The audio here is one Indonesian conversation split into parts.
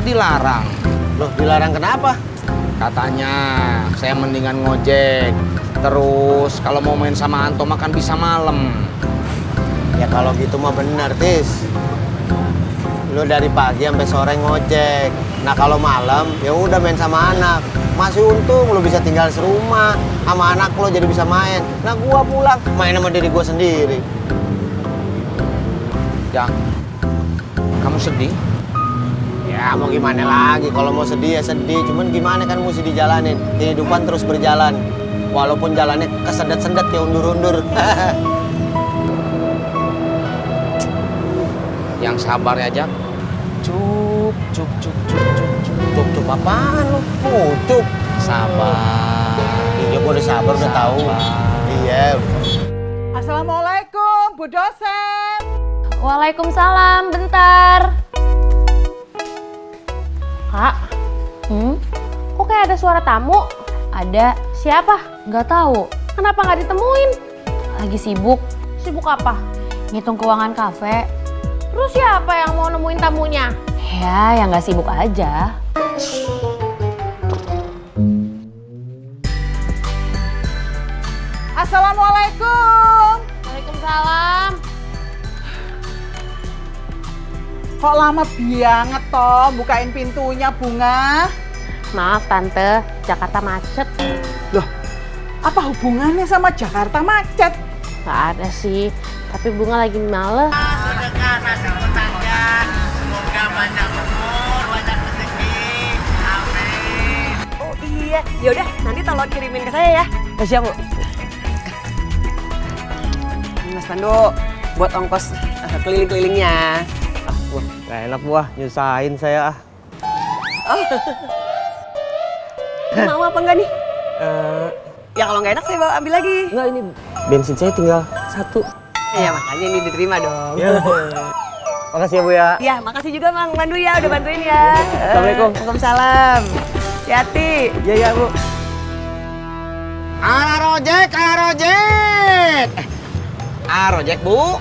dilarang. Loh, dilarang kenapa? Katanya saya mendingan ngojek. Terus kalau mau main sama Anto makan bisa malam. Ya kalau gitu mah bener, Tis. Lu dari pagi sampai sore ngojek. Nah kalau malam ya udah main sama anak. Masih untung lu bisa tinggal serumah sama anak lo jadi bisa main. Nah gua pulang main sama diri gua sendiri. Jang, kamu sedih? Ya mau gimana lagi, kalau mau sedih ya sedih. Cuman gimana kan mesti dijalanin. Kehidupan terus berjalan. Walaupun jalannya kesendet-sendet kayak undur-undur. Yang sabar ya, Jang. Cup. Cup apaan lu? Cup. Sabar. Iya gua udah sabar, udah tahu. Iya. Assalamualaikum, Bu dosen. Waalaikumsalam, bentar. Kak, kok kayak ada suara tamu? Ada, siapa? Nggak tahu. Kenapa nggak ditemuin? Lagi sibuk. Sibuk apa? Ngitung keuangan kafe. Terus siapa yang mau nemuin tamunya? Ya, yang nggak sibuk aja. Assalamualaikum. Waalaikumsalam. Kok lama banget toh bukain pintunya, Bunga? Maaf Tante, Jakarta macet. Loh, apa hubungannya sama Jakarta macet? Nggak ada sih, tapi Bunga lagi males. Sedekah nasi kotaknya, semoga banyak umur, banyak rezeki, amin. Oh iya, yaudah nanti tolong kirimin ke saya ya. Siap, Bu. Ini Mas Pandu, buat ongkos keliling-kelilingnya. Wah, gak enak buah, nyusahin saya ah. Mau apa enggak nih? Ya kalau nggak enak saya bawa ambil lagi. Enggak, ini bensin saya tinggal 1. Iya makanya ini diterima dong. Ya. Makasih ya Bu ya. Iya, makasih juga Mang Pandu ya udah bantuin ya. Assalamualaikum. Waalaikumsalam. Hati-hati. Iya ya Bu. Rojek. Rojek, Bu.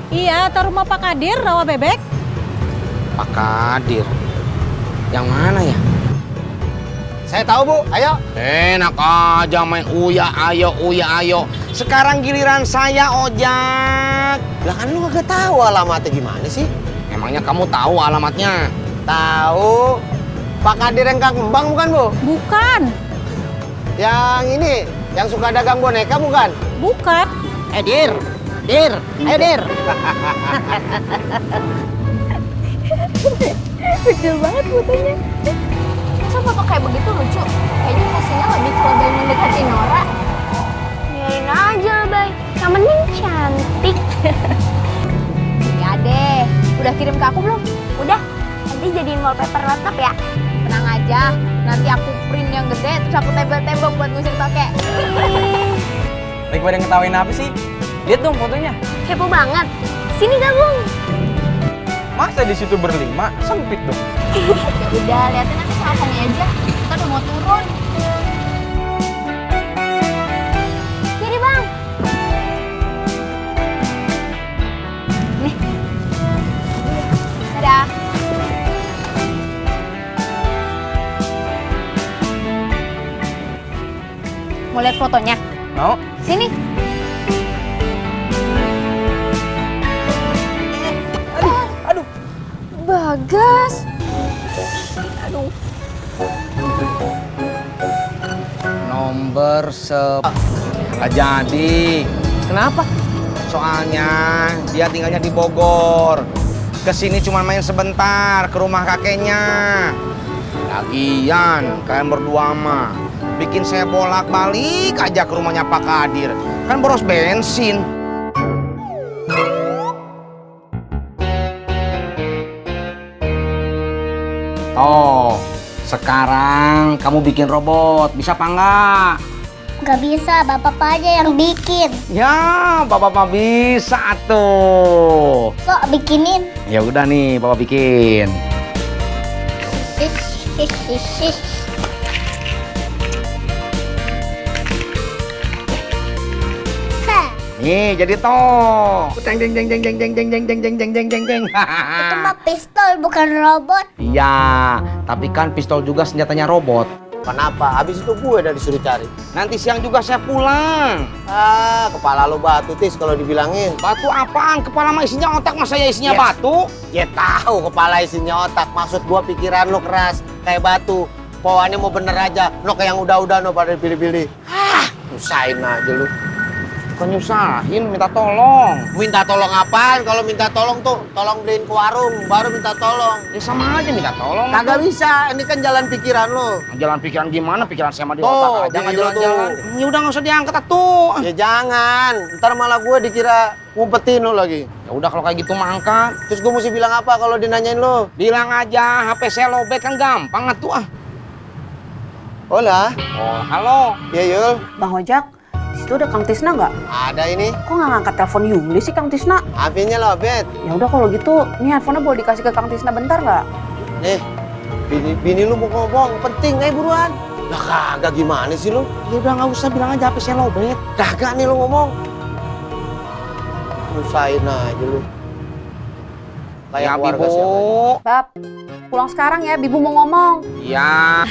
Iya, ke rumah Pak Kadir, rawa bebek. Pak Kadir. Yang mana ya? Saya tahu Bu, ayo. Enak aja main uya ayo. Sekarang giliran saya ojek. Lah kan lu kagak tahu alamatnya gimana sih? Emangnya kamu tahu alamatnya? Tahu. Pak Kadir yang Kang Kembang bukan Bu? Bukan, Yang ini, yang suka dagang boneka bukan? bukan. Dir, ayo Dir. Lucu banget fotonya. Masa foto kayak begitu lucu? Kayaknya posisinya lebih kode mendekati Nora. Biarin aja, Bay. Yang penting cantik. Ya deh, udah kirim ke aku belum? Udah, nanti jadiin wallpaper laptop ya. Tenang aja, nanti aku print yang gede, terus aku tempel-tempel buat ngusir toke. Lagi pada ngetawain apa sih? Lihat dong fotonya. Kepo banget. Sini gabung. Masa di situ berlima? Sempit dong. Ya udah, liatin nanti sama Fanny aja. Kita udah mau turun. Jadi bang. Nih. Dadah. Mau lihat fotonya? Mau? Sini. Aduh. Bagas. Nomor nggak jadi. Kenapa? Soalnya dia tinggalnya di Bogor. Kesini cuma main sebentar ke rumah kakeknya. Lagian kalian berdua mah bikin saya bolak-balik aja ke rumahnya Pak Kadir. Kan boros bensin. Oh, sekarang kamu bikin robot. Bisa apa enggak? Nggak bisa, bapak aja yang bikin. Ya, Bapak mah bisa tuh. Sok bikinin. Ya udah nih, Bapak bikin. Sis. Nih, jadi toh. Jeng jeng jeng jeng jeng jeng jeng jeng jeng jeng jeng jeng jeng jeng. Itu mah pistol bukan robot. Iya, tapi kan pistol juga senjatanya robot. Kenapa? Habis itu gue udah disuruh cari. Nanti siang juga saya pulang. Ah, kepala lo batu, Tis, kalau dibilangin. Batu apaan? Kepala mah isinya otak, masa ya isinya Yes. batu? Ya tahu kepala isinya otak. Maksud gua pikiran lo keras kayak batu. Bawaannya mau bener aja. Lo kayak yang udah-udah no pada pilih-pilih. Ah, usahin aja lu. Bukan nyusahin, minta tolong. Minta tolong apaan? Kalau minta tolong tuh, tolong beliin ke warung, baru minta tolong. Ya sama aja minta tolong. Kagak bisa, ini kan jalan pikiran lo. Jalan pikiran gimana? Pikiran saya mah di Tuh, otak aja nggak bini lo jalan-jalan. tuh. Ya udah nggak usah diangkat atuh. Ya jangan, ntar malah gue dikira ngumpetin lo lagi. Ya udah kalau kayak gitu mah angkat. Terus gue mesti bilang apa kalau dinanyain lo? Bilang aja HP saya lowbat kan gampang atuh ah. Hola, Oh, halo. ya Yul. Bang Ojak, di situ ada Kang Tisna nggak? Ada ini, Kok nggak ngangkat telepon Yuli sih Kang Tisna? HP-nya lobet. Ya udah kalau gitu, ini handphonenya boleh dikasih ke Kang Tisna bentar nggak? Nih, bini lu mau ngomong, penting, buruan. Lah kagak gimana sih lu? Ya udah nggak usah bilang aja HP saya lowbat. Kagak nih lu ngomong. Usahin aja lu. Kayak Ya, keluarga Bibu. siapa? Bab, pulang sekarang ya, Bibu mau ngomong. Ya.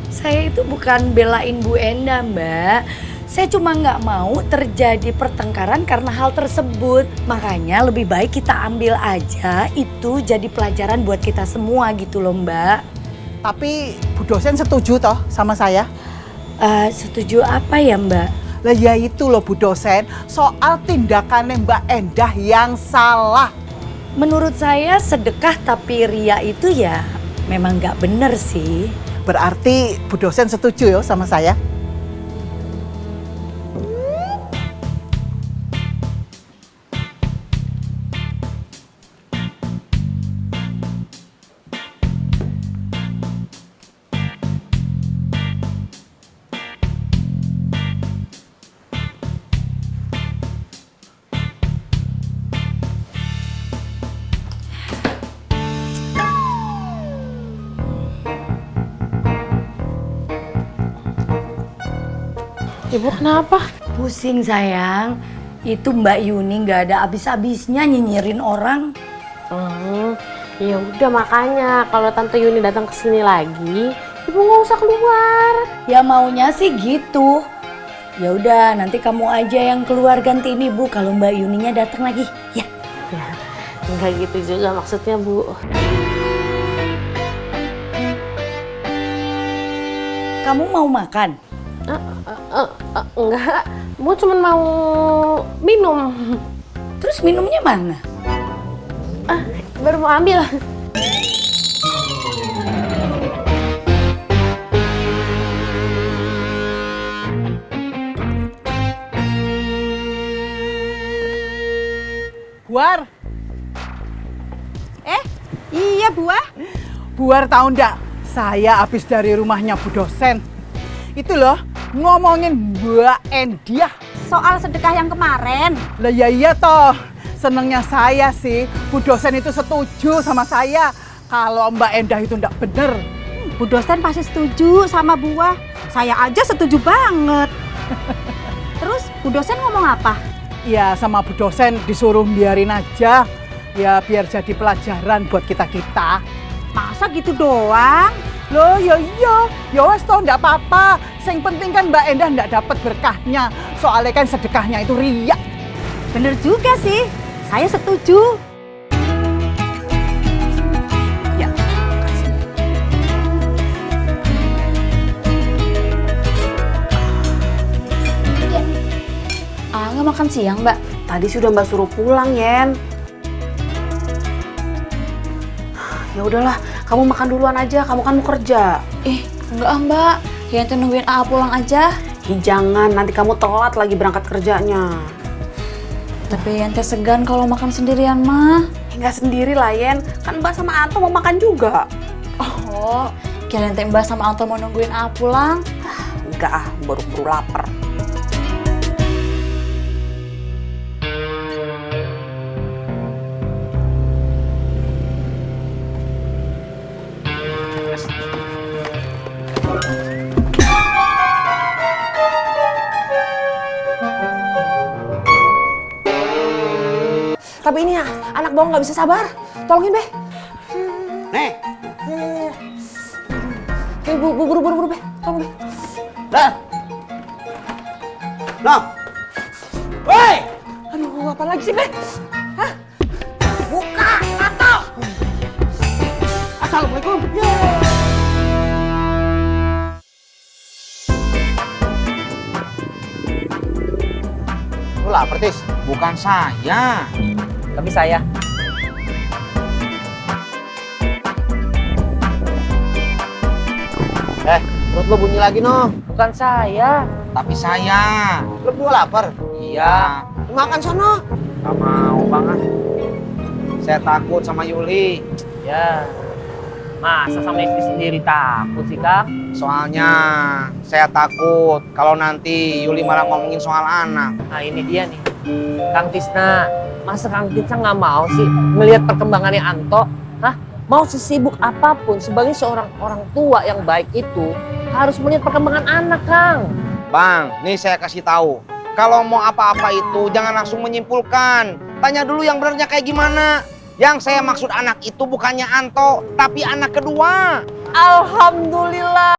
Saya itu bukan belain Bu Enda, Mbak. Saya cuma nggak mau terjadi pertengkaran karena hal tersebut. Makanya lebih baik kita ambil aja itu jadi pelajaran buat kita semua gitu loh, Mbak. Tapi Bu dosen setuju toh sama saya? Setuju apa ya, Mbak? Lah ya itu loh Bu dosen, soal tindakannya Mbak Endah yang salah. Menurut saya sedekah tapi ria itu ya memang nggak bener sih. Berarti Bu dosen setuju ya sama saya? Ibu kenapa? Pusing sayang. Itu Mbak Yuni nggak ada habis-habisnya nyinyirin orang. Ya udah makanya kalau Tante Yuni datang ke sini lagi, Ibu nggak usah keluar. Ya maunya sih gitu. Ya udah nanti kamu aja yang keluar gantiin Ibu kalau Mbak Yuninya datang lagi. Ya. Ya, enggak gitu juga maksudnya, Bu. Kamu mau makan? Enggak, Bu cuma mau minum. Terus minumnya mana? Baru mau ambil. Buar, Iya, Buah. Buar tahu ndak? Saya habis dari rumahnya Bu dosen. Itu loh, ngomongin Mbak Endah. Soal sedekah yang kemarin. Lah ya iya toh. Senengnya saya sih, Bu dosen itu setuju sama saya kalau Mbak Endah itu ndak bener. Bu dosen pasti setuju sama Buah. Saya aja setuju banget. Terus Bu dosen ngomong apa? Ya sama Bu dosen disuruh biarin aja. Ya biar jadi pelajaran buat kita-kita. Masa gitu doang? Loh ya iya, ya wes toh ndak apa-apa. Yang penting kan Mbak Endah ndak dapat berkahnya. Soalnya kan sedekahnya itu riak. Bener juga sih. Saya setuju. Ya, kasih. Nggak makan siang, Mbak. Tadi sudah Mbak suruh pulang, Yen. Ya udahlah, kamu makan duluan aja. Kamu kan mau kerja. Enggak, Mbak. Ya ente nungguin AA pulang aja. Jangan, nanti kamu telat lagi berangkat kerjanya. Tapi ente segan kalau makan sendirian mah. Nggak sendiri lah, Yen. Kan Mbak sama Anto mau makan juga. Oh, kira ente Mbak sama Anto mau nungguin AA pulang. Enggak, baru lapar. Tapi ini ya, anak bawang nggak bisa sabar. Tolongin, Be. Nih, Buru, Be. Tolong, Be. dah. Loh. Woi! Aduh, apa lagi sih, Be? Hah? Buka, tato. Assalamualaikum. Lu lapar, Tis? Bukan saya. Tapi saya. Perut lu bunyi lagi, noh. Bukan saya. Tapi saya. Lu gua lapar. Iya. Makan sono. Gak mau banget. Saya takut sama Yuli. Ya. Masa sama istri sendiri takut sih, Kang? Soalnya saya takut kalau nanti Yuli malah ngomongin soal anak. Nah, ini dia nih. Kang Tisna, masa Kang Tisna nggak mau sih melihat perkembangannya Anto? Hah? Mau sesibuk apapun sebagai seorang orang tua yang baik itu harus melihat perkembangan anak, Kang. Bang, nih saya kasih tahu. Kalau mau apa-apa itu jangan langsung menyimpulkan. Tanya dulu yang benarnya kayak gimana. Yang saya maksud anak itu bukannya Anto, tapi anak kedua. Alhamdulillah,